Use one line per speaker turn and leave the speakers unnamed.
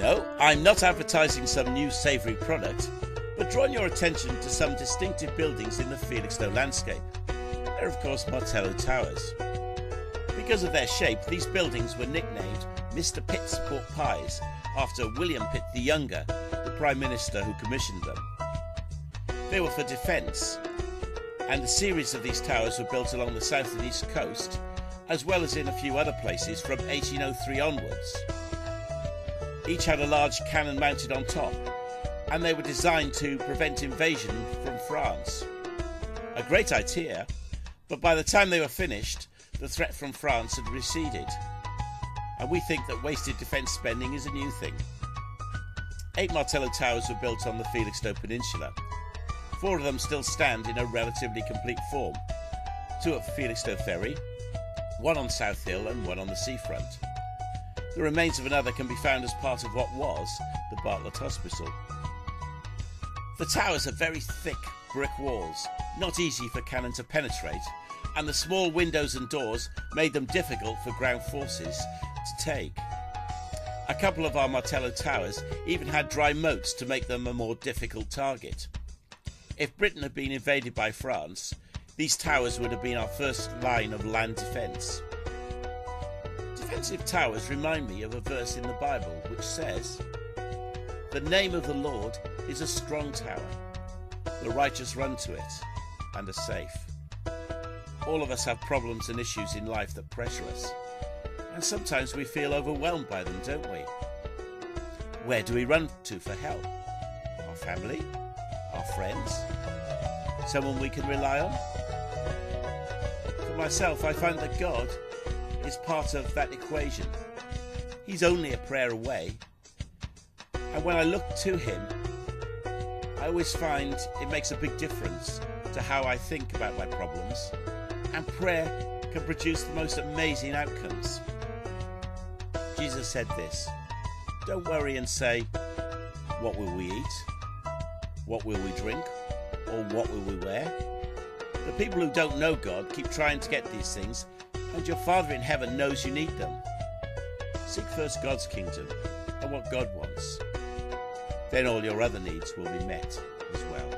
No, I'm not advertising some new savoury product, but drawing your attention to some distinctive buildings in the Felixstowe landscape. They're of course Martello Towers. Because of their shape, these buildings were nicknamed Mr. Pitt's Pork Pies after William Pitt the Younger, the Prime Minister who commissioned them. They were for defence, and a series of these towers were built along the south and east coast, as well as in a few other places from 1803 onwards. Each had a large cannon mounted on top, and they were designed to prevent invasion from France. A great idea, but by the time they were finished, the threat from France had receded, and we think that wasted defence spending is a new thing. 8 Martello Towers were built on the Felixstowe Peninsula. 4 of them still stand in a relatively complete form. 2 at Felixstowe Ferry, 1 on South Hill and 1 on the seafront. The remains of another can be found as part of what was the Bartlett Hospital. The towers have very thick brick walls, not easy for cannon to penetrate, and the small windows and doors made them difficult for ground forces to take. A couple of our Martello Towers even had dry moats to make them a more difficult target. If Britain had been invaded by France, these towers would have been our first line of land defence. Defensive towers remind me of a verse in the Bible which says, "The name of the Lord is a strong tower. The righteous run to it and are safe." All of us have problems and issues in life that pressure us, and sometimes we feel overwhelmed by them, don't we? Where do we run to for help? Our family? Our friends? Someone we can rely on? For myself, I find that God is part of that equation. He's only a prayer away, and when I look to him, I always find it makes a big difference to how I think about my problems, and prayer can produce the most amazing outcomes. Jesus said this, "Don't worry and say, what will we eat? What will we drink? Or what will we wear?" The people who don't know God keep trying to get these things, and your Father in heaven knows you need them. Seek first God's kingdom and what God wants. Then all your other needs will be met as well.